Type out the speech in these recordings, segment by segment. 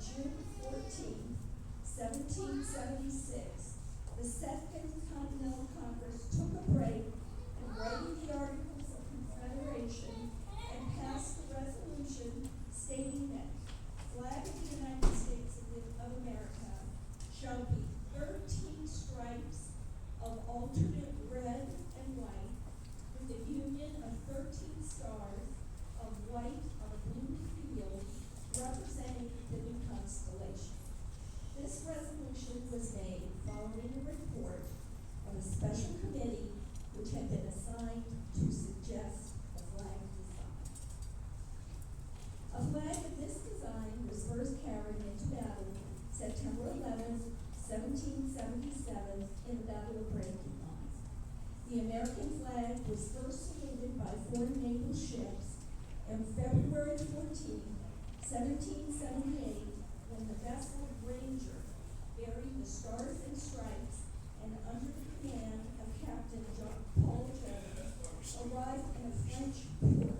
June 14, 1776, the Second Continental Congress took a break in writing the Articles of Confederation and passed a resolution stating that flag of the United States of America shall be 13 stripes of alternate red and white with a union of 13 stars of white on a blue field representing the new constellation. This resolution was made following a report of a special committee which had been assigned to suggest a flag design. A flag of this design was first carried into battle September 11, 1777 in the Battle of Brandywine. The American flag was first saluted by 4 naval ships on February 14, 1778, when the vessel Ranger, bearing the Stars and Stripes and under the command of Captain Paul Jones, arrived in a French port.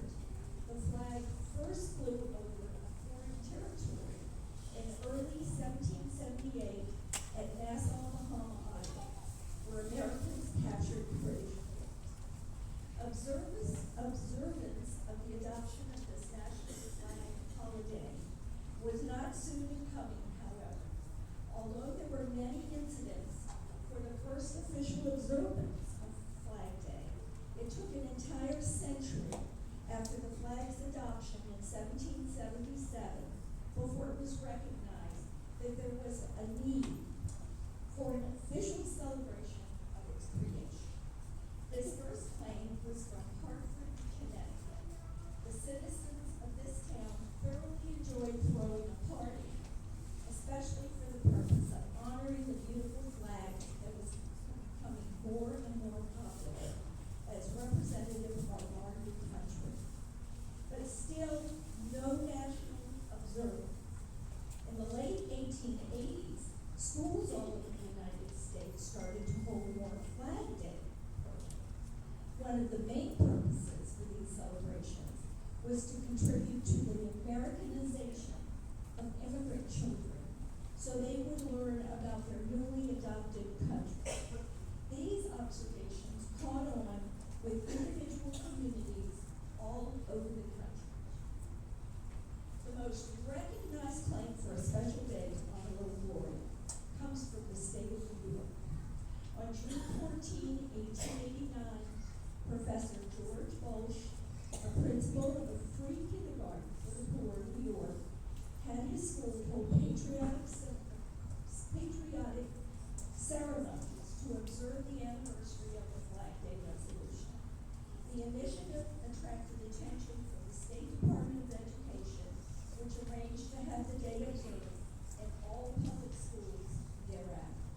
The flag first flew over a foreign territory in early 1778 at Nassau, Bahamas, where Americans captured British forts. Observance of the adoption of this national flag holiday was not soon in coming, however. Although there were many incidents for the first official observance of Flag Day, it took an entire century after the flag's adoption in 1777 before it was recognized that there was a need for an official celebration of its creation. This first claim was from Hartford, Connecticut. The citizens of this town thoroughly enjoyed throwing a party, especially for the purpose of honoring the beautiful flag that was becoming more and more popular as representative of our larger country. But still, no national observance. In the late 1880s, schools all over the United States started to hold more Flag Day programs. One of the main purposes for these celebrations was to contribute to the Americanization of immigrant children so they would learn about their newly adopted country. These observations caught on with individual communities all over the country. The most recognized claim for a special day to honor a warrior comes from the state of New York. On June 14, 1889, Professor George Bolsh, a principal of a free kindergarten for the poor in New York, had his school hold patriotic ceremonies to observe the anniversary of the Flag Day resolution. The initiative attracted attention from the State Department of Education, which arranged to have the day observed in all public schools thereafter.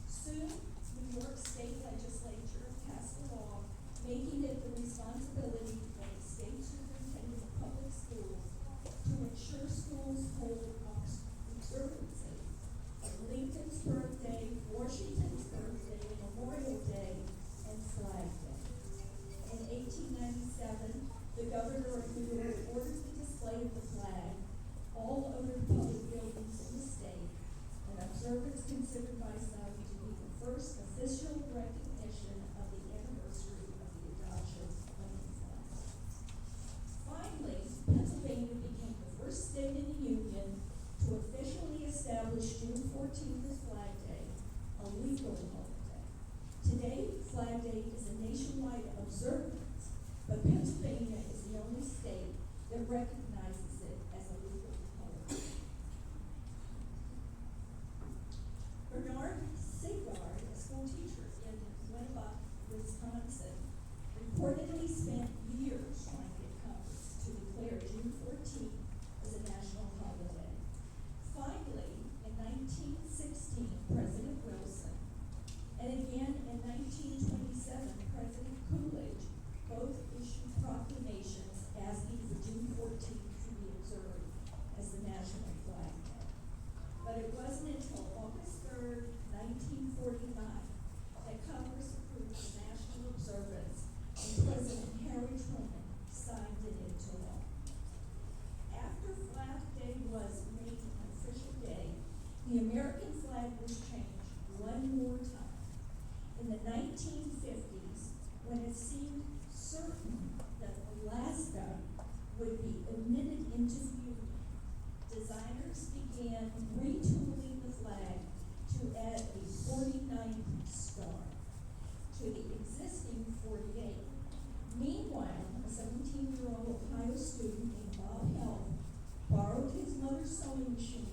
Soon, New York State Legislature passed a law making it the responsibility of the state superintendent of public schools to ensure schools hold observances of Lincoln's birthday, Washington's birthday, Memorial Day, and Flag Day. In 1897, the governor of New York ordered the display of the flag all over the public buildings in the state, an observance considered by some to be the first official recognition of the anniversary of the adoption of the flag. Finally, Pennsylvania became the first state in the Union to officially establish June 14th as Flag Day, a legal holiday. Today, Flag Day is a nationwide observance, but Pennsylvania is the only state that recognizes it as a legal holiday. Bernard Sigard, a school teacher in Winnebago, Wisconsin, reportedly spent years trying to get Congress to declare June 14th as a national holiday. Finally, in 1916, President Wilson, and again in 1927, President Coolidge, both issued proclamations asking for June 14th mother sewing machine,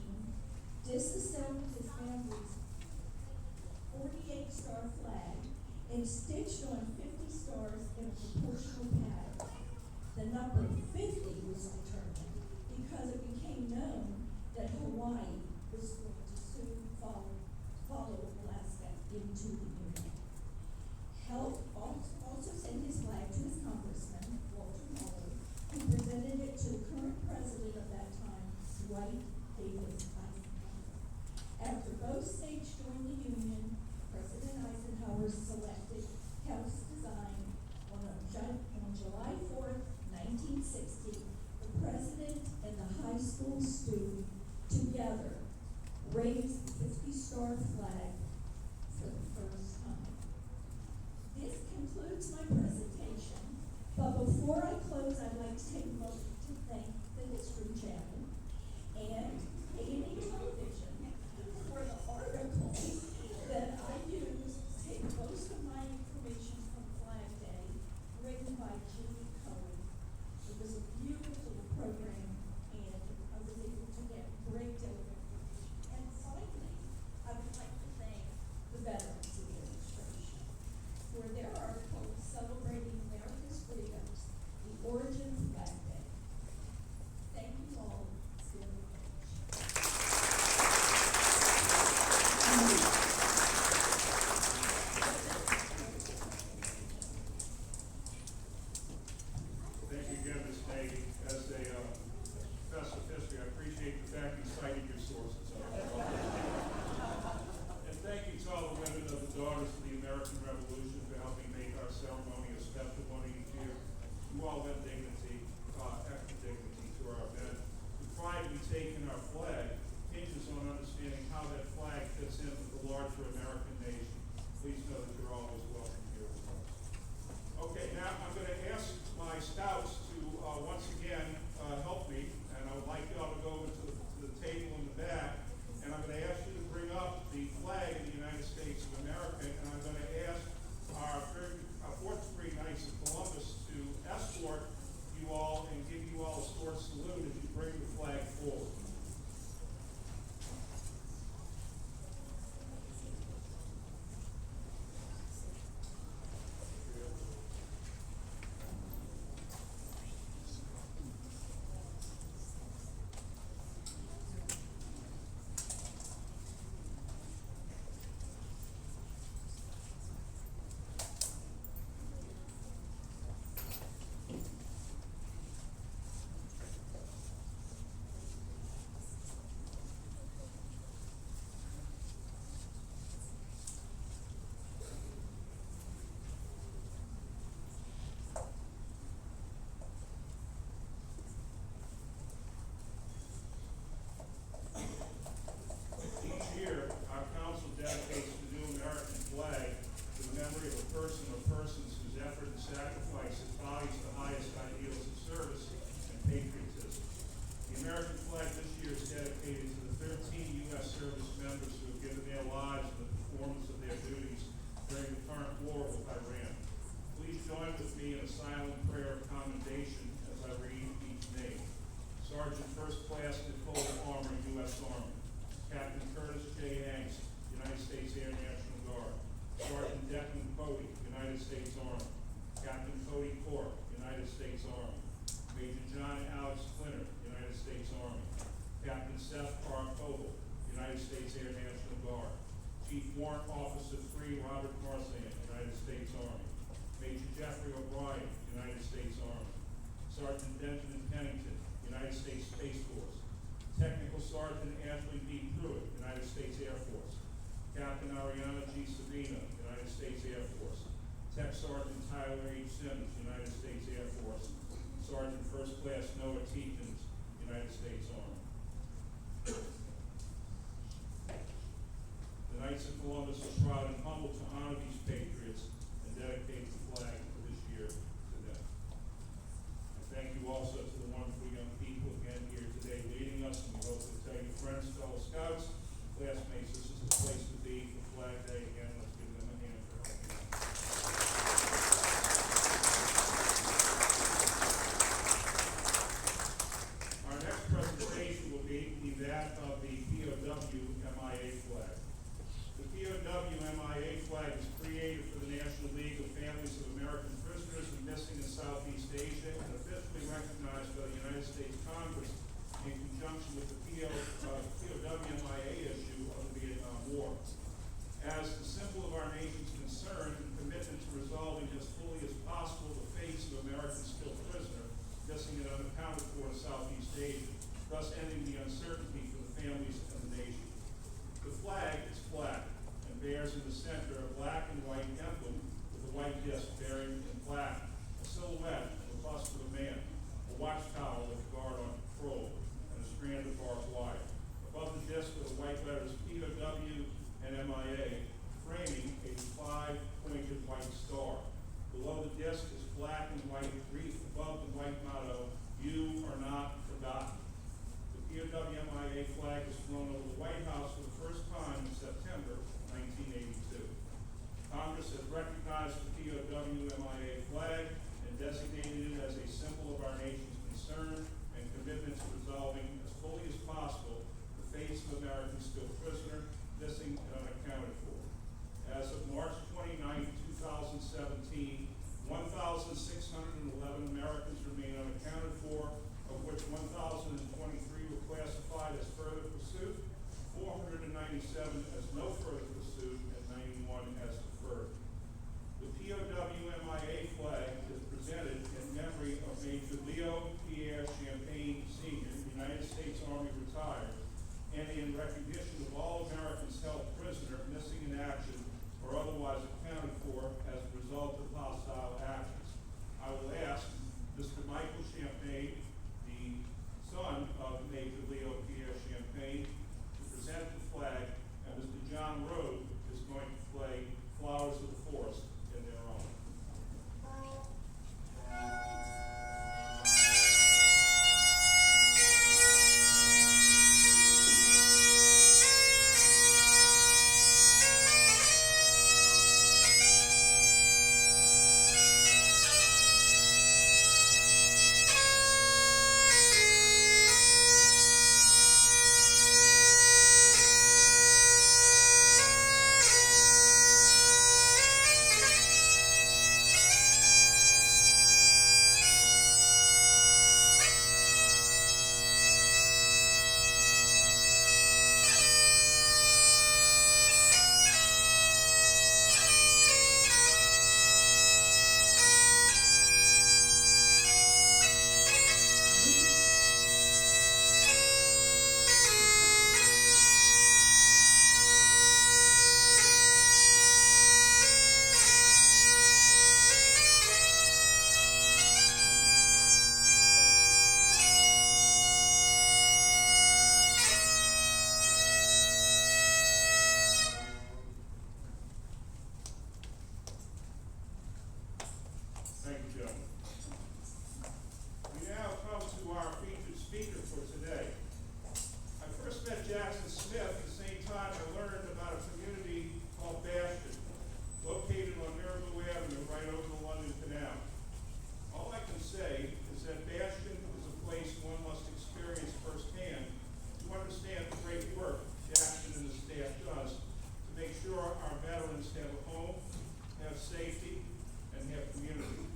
disassembled his family's 48-star flag, and stitched on 50 stars in a proportional pattern. The number 50 was determined because it became known that Hawaii was going to soon follow Alaska into the Union. Health also sent his flag to his congressman, Walter Muller, who presented it to the current president of that time, Dwight Davis Eisenhower. After both states joined the Union, President Eisenhower selected Health's design on July 4th, 1960. The president and the high school student together raised the 50-star flag for the first time. This concludes my presentation, but before I close, I'd like to take a moment to thank the History Channel and A&E Television for the article that I used to take most of my information from Flag Day, written by Judy Cohen. It was a beautiful program, and I was able to get a great deal of information. And finally, I would like to thank the veterans of the administration for their article celebrating America's freedoms, the origin of Flag Day. Thank you all very much. Thank you again, Ms. May. As a professor of history, I appreciate the fact you cited your sources. And thank you to all the women of the Daughters of the American Revolution for helping make our ceremony a special one each year. You all have dignity, extra dignity to our event. The pride we take in our flag hinges on understanding how that flag fits in with the larger American nation. Please know that you're always welcome here with us. Okay, now I'm going to ask my scouts to once again help me, and I would like you all to go over to the table in the back, and I'm going to ask you to bring up the flag of the United States of America, and I'm going to ask our 4th degree Knights of Columbus to escort you all and give you all a sword salute as you bring the flag forward. Each year, our council dedicates the new American flag to the memory of a person or persons whose effort and sacrifice embodies the highest ideals of service and patriotism. The American flag this year is dedicated to the 13 U.S. service members who have given their lives in the performance of their duties during the current war with Iran. Please join with me in a silent prayer of commendation as I read each name. Sergeant First Class Nicole Armour, U.S. Army. Captain Curtis J. Hanks, United States Air National Guard. Sergeant Declan Cody, United States Army. Captain Cody Cork, United States Army. Major John Alex Flinner, United States Army. Captain Seth R. Coble, United States Air National Guard. Chief Warrant Officer 3 Robert Marsan, United States Army. Major Jeffrey O'Brien, United States Army. Sergeant Benjamin Pennington, United States Space Force. Technical Sergeant Ashley D. Pruitt, United States Air Force. Captain Ariana G. Savina, United States Air Force. Tech Sergeant Tyler H. Simmons, United States Air Force. Sergeant First Class Noah Teakins, United States Army. The Knights of Columbus are proud and humbled to honor these patriots and dedicate the flag for this year to them. I thank you also to the wonderful young people again here today leading us, and we hope to tell you friends, fellow scouts, classmates, this is the place to be for Flag Day. Again, let's give them a hand for helping out. Our next presentation will be flag was created for the National League of Families of American Prisoners and Missing in Southeast Asia and officially recognized by the United States Congress in conjunction with the POWMIA issue of the Vietnam War. As the symbol of our nation's concern and commitment to resolving as fully as possible the fates of American still prisoner missing and unaccounted for in Southeast Asia, thus ending the uncertainty for the families and the nation. The flag is black and bears in the center a black and white emblem with a white disc bearing in black a silhouette of a bust of a man, a watchtower with a guard on patrol, and a strand of barbed wire. Above the disc are the white letters POW and MIA, framing a five-pointed white star. Below the disc is black and white wreath above the white motto, "You are not forgotten." The POWMIA flag was flown over the White House for the first time in September 1982. Congress has recognized the POWMIA flag and designated it as a symbol of our nation's concern and commitment to resolving as fully as possible the fates of American still prisoner, missing and unaccounted for. As of March 29, 2017, 1,611 Americans remain unaccounted for, of which 1,023 were classified as further pursuit, 497 as no further pursuit, and 91 as deferred. The POWMIA flag is presented in memory of Major Leo Pierre Champagne, Sr., United States Army retired, and in recognition of all Americans held prisoner, missing in action, or otherwise accounted for as a result of hostile actions. I will ask Mr. Michael Champagne, the son of Major Leo Pierre Champagne, to present the flag, and Mr. John Rode is going to play Flowers of the Forest in their honor. Thank you, gentlemen. We now come to our featured speaker for today. I first met Jackson Smith at the same time I learned about a community called Bastion, located on Mirabeau Avenue right over the London Canal. All I can say is that Bastion is a place one must experience firsthand to understand the great work Jackson and the staff does to make sure our veterans have a home, have safety, and have community.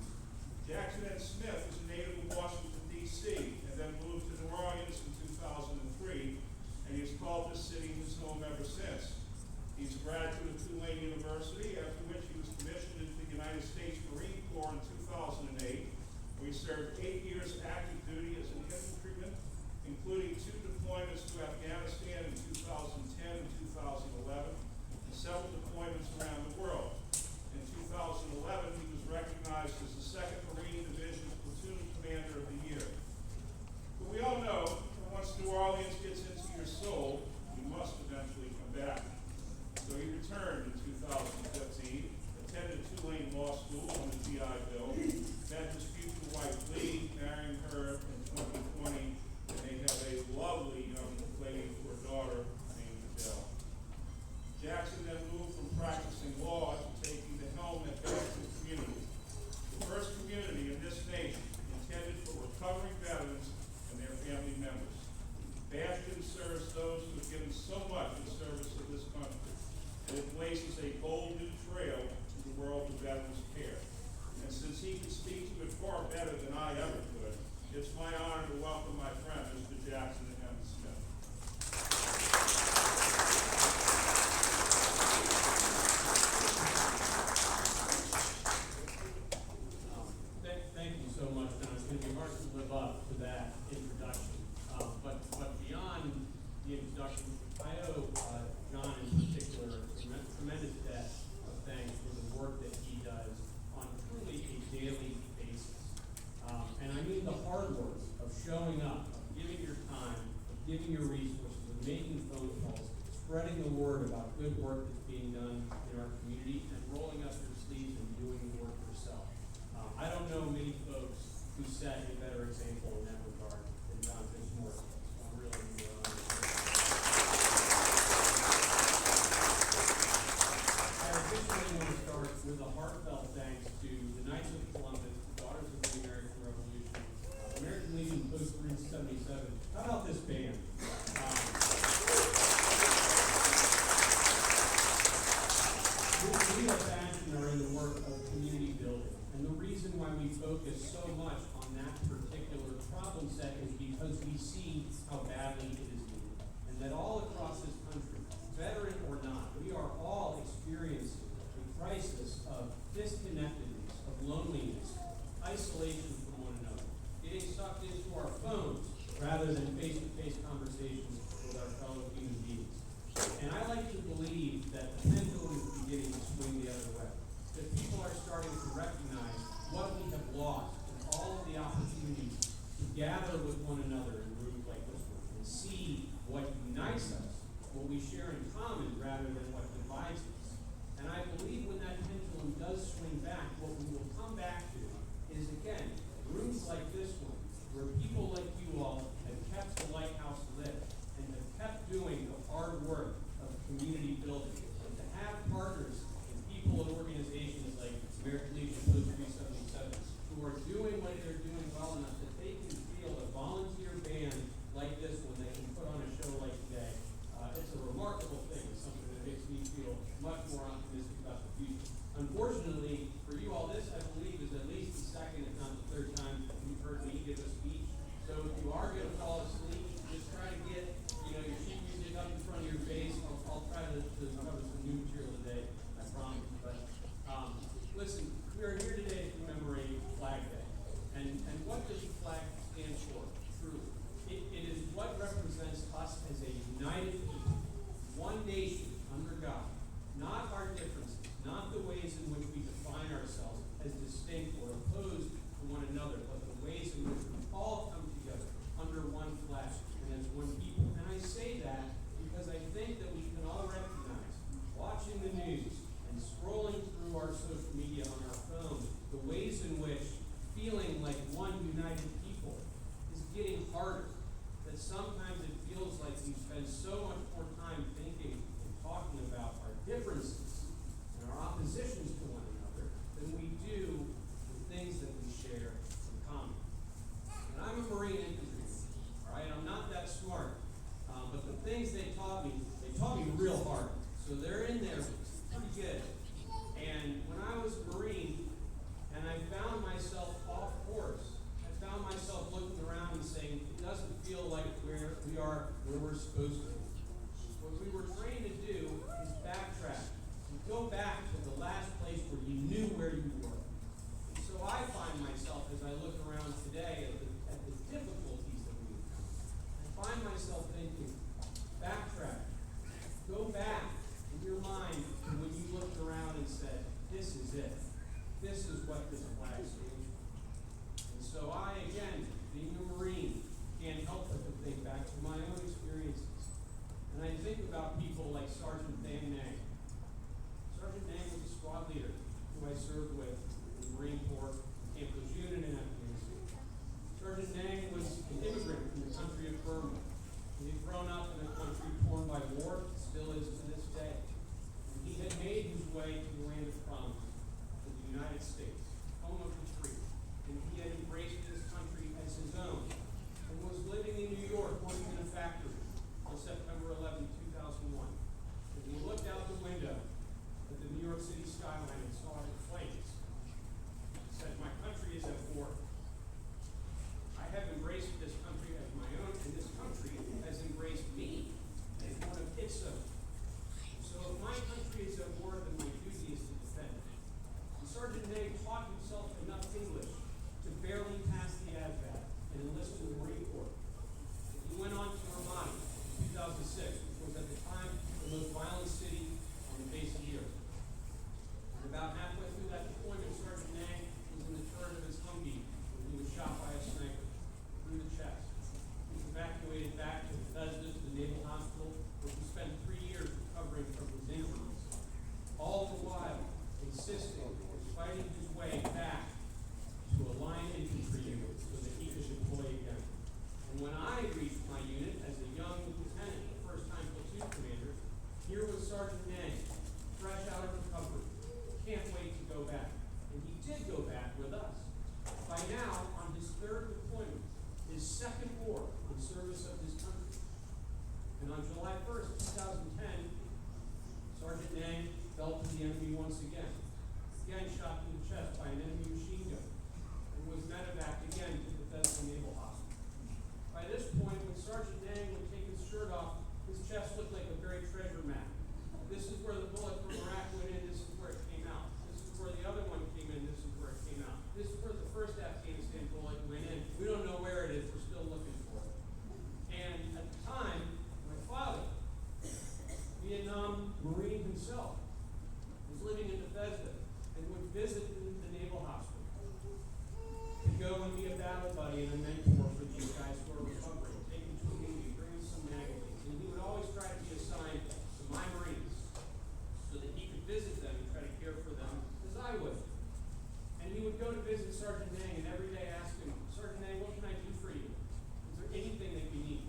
Jackson N. Smith is a native of Washington, D.C., and then moved to New Orleans in 2003, and he has called this city his home ever since. He's a graduate of Tulane University, after which he was commissioned into the United States Marine Corps in 2008, where he served 8 years active duty as an infantryman, including 2 deployments to Afghanistan in 2010 and 2011, and several deployments around the world. In 2011, he was recognized as the 2nd Marine Division's Platoon Commander of the Year. But we all know that once New Orleans gets into your soul, you must eventually come back. So he returned in 2015, attended Tulane Law School on the GI Bill, met his future wife Lee, marrying her in 2020, and they have a lovely young lady for a daughter named Adele. Jackson then moved from practicing law to taking the helm at Bastion Community, the first community in this nation intended for recovering veterans and their family members. Bastion serves those who have given so much in service of this country, and it places a bold new far better than I ever could. It's my honor to welcome my friend, Mr. Jackson M. Smith. Thank you so much, Don. It's going to be hard to live up to that introduction. But beyond the introduction, I owe John in particular a tremendous debt of thanks for the work that he does on truly a daily basis. And I mean the hard work of showing up, of giving your time, of giving your resources, of making phone calls, spreading the word about good work that's being done in our community, and rolling up your sleeves and doing the work yourself. I don't know many folks who set a better example in that regard than John Fitzmore. So I'm really I officially want to start with a heartfelt thanks to the Knights of Columbus, the Daughters of the American Revolution, American Legion Post 377. How about this band? We at Bastion are in the work of community building. And the reason why we focus so much on that particular problem set is because we see how badly it is needed. And that all across this country, veteran or not, we are all experiencing a crisis of disconnectedness, of loneliness, isolation from one another, getting sucked into our phones rather than face-to-face conversations with our fellow human beings. And I like to believe that the pendulum is beginning to swing the other way. That people are starting to recognize what we have lost and all of the opportunities to gather with one another in rooms like this one and see what unites us, what we share in common rather than what divides us. And I believe when that pendulum does swing back, what we will come back to is, again, rooms like this one, where people like you all have kept the lighthouse lit and have kept doing the hard work of community building, and to have partners and people and organizations like American Legion Post 377 who are doing what they're doing well enough that they can feel a volunteer band like this one they can put on a show like today. It's a remarkable thing. It's something that makes me feel much more optimistic about the future. Unfortunately, for you all, this, I believe, is at least the second, if not the third time you've heard me give a speech. So if you are going to fall asleep, just try to get, your sheet music up in front of your face. I'll try to cover some new material today, I promise. But listen, we are here today to commemorate Flag Day. And what does the flag stand for, truly? It is what represents us as a united people, one nation under God, not our differences, not the ways in which we define ourselves as distinct or opposed to one another, but the ways in which we all come together under one flag and as one people. And I say that because I think that we can all recognize, watching the news and scrolling through our social media on our phones, the ways in which feeling like one united people is getting harder. That sometimes it feels like we spend so much more time thinking and talking about our differences and our oppositions to one another than we do the things that we share in common. And I'm a Marine infantryman, all right? I'm not that smart, but the things they taught me real hard. So they're in there pretty good. And when I was a Marine and I found myself off course, I found myself looking around and saying, it doesn't feel like we are where we're supposed to be. What we were trained to do is backtrack and go back to the last place where you knew where you were. And so I find myself, as I look around today at the difficulties that we encounter, I find myself thinking, backtrack, go back in your mind to when you looked around and said, this is it. This is what this flag stands for. And so I, again, being a Marine, can't help but to think back to my own experiences. And I think about people like Sergeant Dan Nang. Sergeant Nang was a squad leader who I served with in the Marine Corps, Camp Lejeune in Afghanistan. Sergeant Nang was an immigrant from the country of Burma. He had grown up in a country torn by war, still is to this day. And he had made his way to the land of promise, to the United States, home of the free. And he had embraced this country as back to Bethesda, to the Naval Hospital, where he spent 3 years recovering from his injuries. All the while, insisting on fighting his way back to a line infantry unit so that he could deploy again. And when I reached my unit as a young lieutenant, first-time platoon commander, here was Sergeant Nang, fresh out of recovery. Can't wait to go back. And he did go back with us. By now, on his third deployment, his second war in service of his country. And on July 1st, 2010, Sergeant Nang fell to the enemy once again. Again shot in the chest by an enemy machine gun, and was medevaced again to Bethesda Naval Hospital. By this point, when Sergeant Nang would take his shirt off, his chest looked like a buried treasure map. This is where the bullet from Iraq went in, this is where it came out. This is where the other one came in, this is where it came out. This is where the first Afghanistan bullet went in. We don't know where it is, we're still looking for it. And at the time, my father, Vietnam Marine himself, was living in Bethesda and would visit the Naval Hospital to go and be a battle buddy and a mentor for these guys who are recovering, take them to a movie, bring them some magazines. And he would always try to be assigned to my Marines so that he could visit them and try to care for them as I would. And he would go to visit Sergeant Nang and every day ask him, Sergeant Nang, what can I do for you? Is there anything that you need?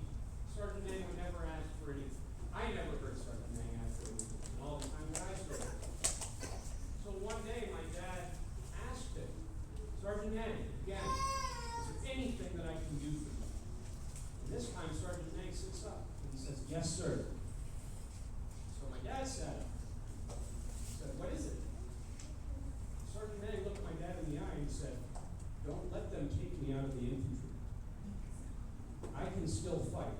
Sergeant Nang would never ask for anything. I never heard Sergeant Nang ask for anything in all the time that I served. So one day my dad asked him, Sergeant Nang, again, is there anything that I can do for you? And this time Sergeant Nang sits up and he says, yes, sir. So my dad sat up. He said, what is it? Sergeant Nang looked my dad in the eye and said, don't let them take me out of the infantry. I can still fight.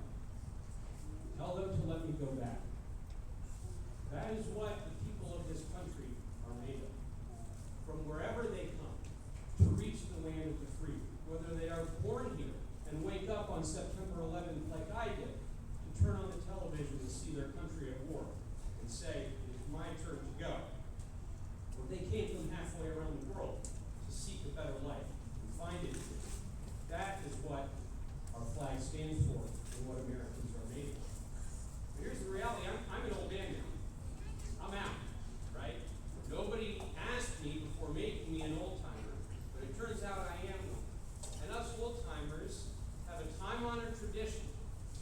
Tell them to let me go back. That is what the people of this country are made of. From wherever they come, to reach the land of the free, whether they are born here and wake up on September 11th like I did, to turn on the television and see their country at war and say, it is my turn to go. Or they came from halfway around the world to seek a better life and find it here. That is what our flag stands for and what Americans are made of. But here's the reality, I'm an old man now. I'm out, right? Nobody asked me before making me an old timer, but it turns out I am one. And us old timers have a time-honored tradition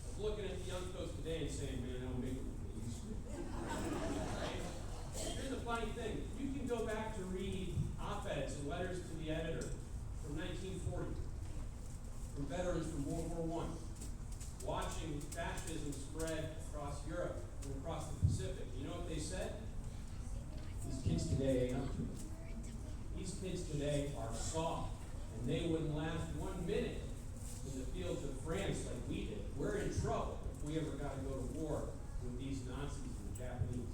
of looking at the young folks today and saying, man, I don't make them what they used to. Right? Here's the funny thing. You can go back to read op-eds and letters to the editor from 1940, from veterans from World War I, watching fascism spread across Europe and across the Pacific. You know what they said? These kids today ain't up to it. These kids today are soft, and they wouldn't last 1 minute in the fields of France like we did. We're in trouble if we ever got to go to war with these Nazis and the Japanese.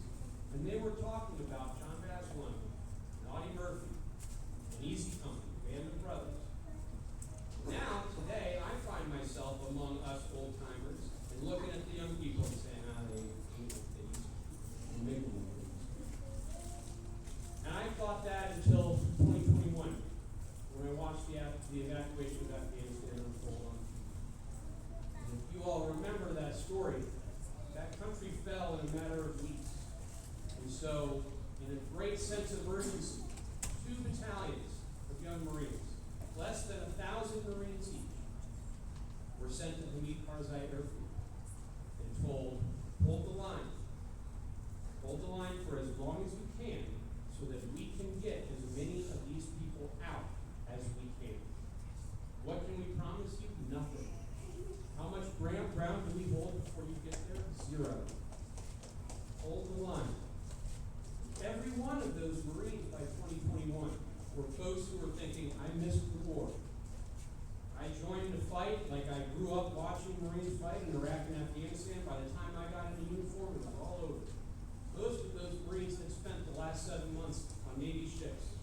And they were talking about John Basilone, and Audie Murphy, and Easy Company, Band of Brothers. Now, today, I find myself among us old timers and looking at the young people and saying, they ain't what they used to be. They make them what they used to be. And I thought that until 2021, when I watched the evacuation of Afghanistan unfold on TV. And if you all remember that story, that country fell in a matter of weeks. And so, in a great sense of urgency, 2 battalions of young Marines, less than 1,000 Marines each, were sent to Hamid Karzai Airfield and told, hold the line. Hold the line for as long as you can so that we can get as many of these people out as we can. What can we promise you? Nothing. How much ground do we hold before you get there? 0. Hold the line. Every one of those Marines by 2021 were folks who were thinking, I missed the war. I joined the fight like I grew up watching Marines fight in Iraq and Afghanistan. By the time I got into uniform, it was all over. Most of those Marines had spent the last 7 months on Navy ships,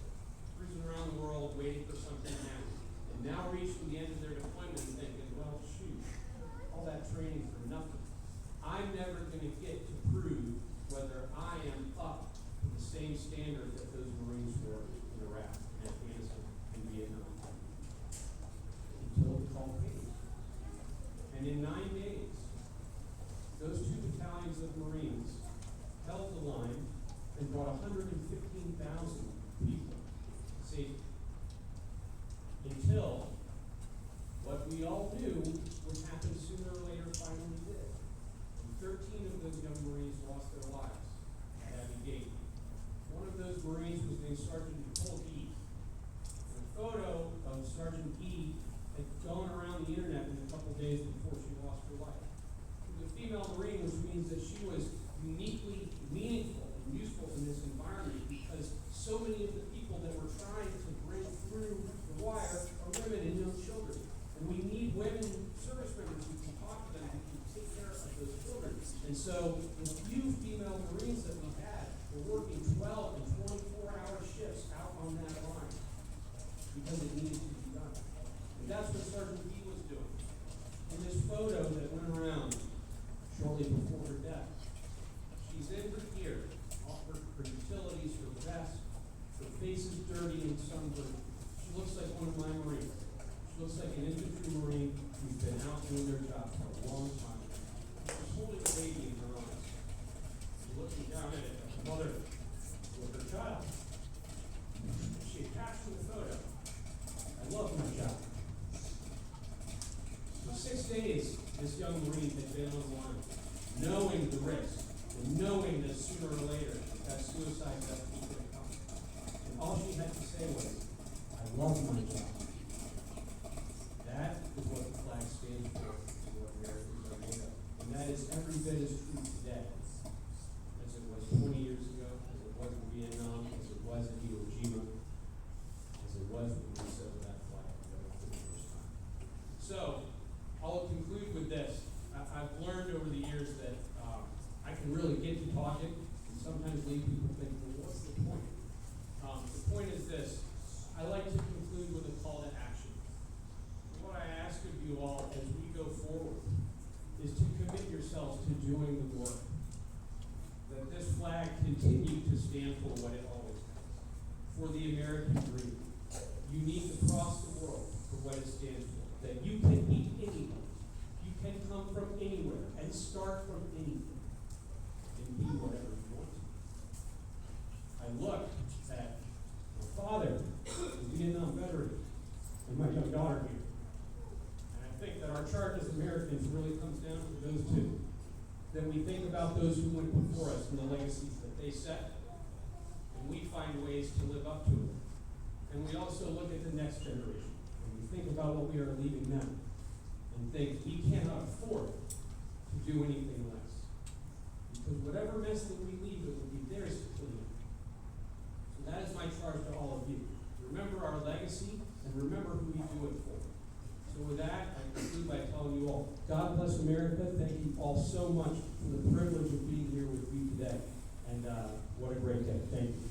cruising around the world waiting for something to happen. And now reaching the end of their deployment and thinking, well, shoot, all that training for nothing. I'm never going to get to prove whether I am up to the same standard that those Marines were in Iraq and Afghanistan and Vietnam. Until the call came. And in 9 days, Marines held the line and brought 115,000 people to safety. Until what we all knew would happen sooner or later finally did. And 13 of those young Marines lost their lives at Abbey Gate. One of those Marines was named Sergeant Nicole E. And a photo of Sergeant E had gone around the internet in a couple days before she lost her life. She was a female Marine, which means that she was uniquely meaningful and useful in this environment because so many of the people that we're trying to bring through the wire are women and young children. And we need women service members who can talk to them, who can take care of those children. And so the few female Marines that we had were working 12 and 24-hour shifts out on that line because it needed to be done. And that's what Sergeant B was doing. In this photo that went around shortly before her death, she's in her gear, her utilities, her vest, her face is dirty and sunburned. She looks like one of my Marines. She looks like an infantry Marine who's been out doing their job for a long time. She's holding a baby in her arms. She's looking down at a mother with her child. She attached to the photo, "I love my job." For 6 days, this young Marine had been on the line, knowing the risk, and knowing that sooner or later that suicide death was going to come. And all she had to say was, "I love my job." That is what the flag stands for, and what Americans are made of. And that is every bit as true today as it was 20 years ago, as it was in Vietnam, as it was in Iwo Jima, as it was when we set that flag together for the first time. So, I'll conclude with this. I've learned over the years that I can really get to talking, and sometimes leave people thinking, well, what's the point? The point is this. I like to conclude with a call to action. What I ask of you all as we go forward is to commit yourselves to doing the work. That this flag continue to stand for what it always has. For the American dream. Unique across the world for what it stands for. That you can be anyone. You can come from anywhere and start from anything. And be whatever you want to. I look at my father, a Vietnam veteran, and my young daughter here. And I think that our charge as Americans really comes down to those two. That we think about those who went before us and the legacies that they set, and we find ways to live up to it. And we also look at the next generation, and we think about what we are leaving them, and think we cannot afford to do anything less. Because whatever mess that we leave, it will be theirs to clean up. So that is my charge to all of you. Remember our legacy, and remember who we do it for. So with that, I conclude by telling you all, God bless America. Thank you all so much for the privilege of being here with you today. And what a great day. Thank you.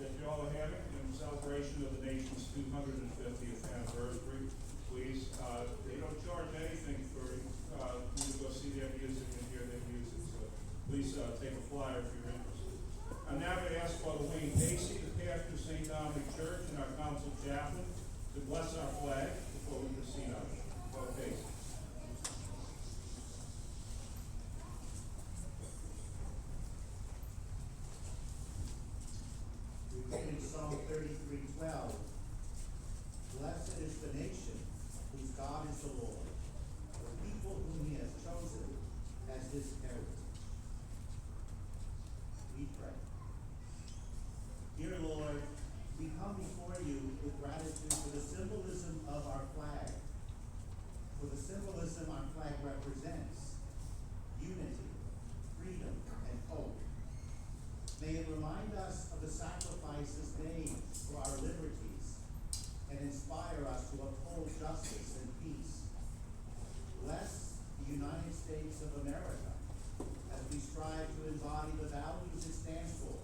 that you all are having in celebration of the nation's 250th anniversary. Please, they don't charge anything for you to go see their music and hear their music, so please take a flyer if you're interested. I'm now going to ask Father Wayne Pacey, the pastor of St. Dominic Church and our council chaplain, to bless our flag before we proceed on. Father Pacey. We read in Psalm 33:12, "Blessed is the nation whose God is the Lord, the people whom he has chosen as his heritage." We pray. Dear Lord, we come before you with gratitude for the symbolism of our flag, for the symbolism our flag represents: unity, freedom, and hope. May it remind us of the sacrifices made for our liberties and inspire us to uphold justice and peace. Bless the United States of America as we strive to embody the values it stands for,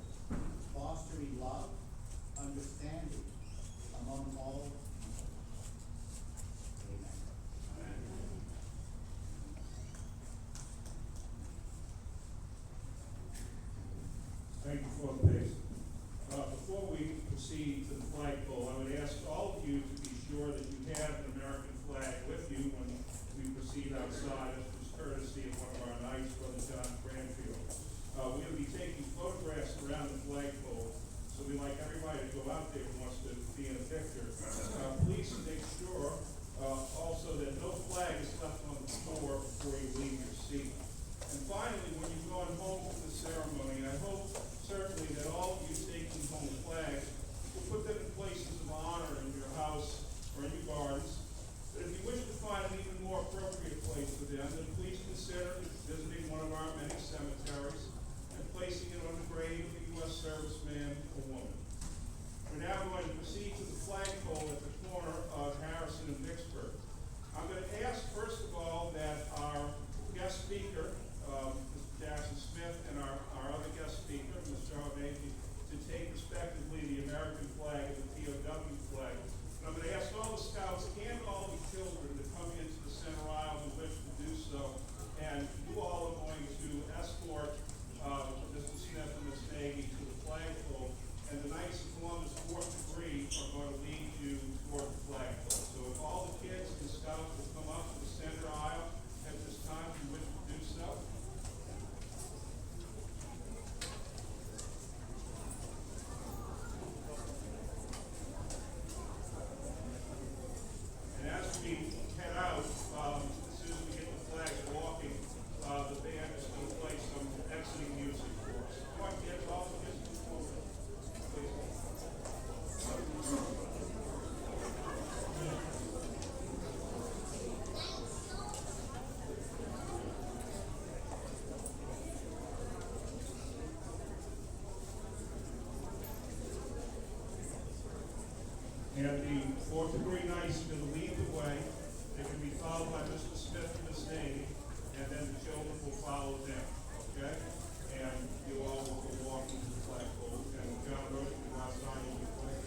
fostering love, understanding among all people. Amen. Thank you, Father Pacey. Before we proceed to the flagpole, I would ask all of you to be sure that you have an American flag with you when we proceed outside, as was courtesy of one of our knights, Brother John Cranfield. We're going to be taking photographs around the flagpole, so we'd like everybody to go out there who wants to be in a picture. Please make sure also that no flag is left on the floor before you leave your seat. And finally, when you've gone home from the ceremony, I hope certainly that all of you taking home flags will put them in places of honor in your house or in your gardens. But if you wish to find an even more appropriate place for them, then please consider visiting one of our many cemeteries and placing it on the grave of a U.S. serviceman or woman. We're now going to proceed to the flagpole at the corner of Harrison and Vicksburg. I'm going to ask, first of all, that our guest speaker, Mr. Jackson Smith, and our other guest speaker, Mr. Harvey, to take respectively the American flag and the POW flag. And I'm going to ask all the scouts and all the children to come into the center aisle who wish to do so. And you all are going to escort Mr. Smith and Ms. Nagy to the flagpole. And the Knights of Columbus 4th Degree are going to lead you toward the flagpole. So if all the kids and scouts will come up to the center aisle at this time, if you wish to do so. And as we head out, as soon as we get the flags walking, the band is going to play some exiting music for us. Come on, kids, all the kids come forward. Please. And the 4th Degree Knights are going to lead the way. They can be followed by Mr. Smith and Ms. Nagy, and then the children will follow them. Okay? And you all will go walking to the flagpole. And John Roach will go outside and will play.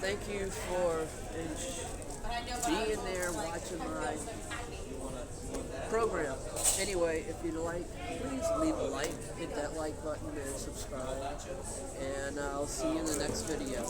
thank you for being there watching my program. Anyway, if you like, please leave a like, hit that like button and subscribe. And I'll see you in the next video.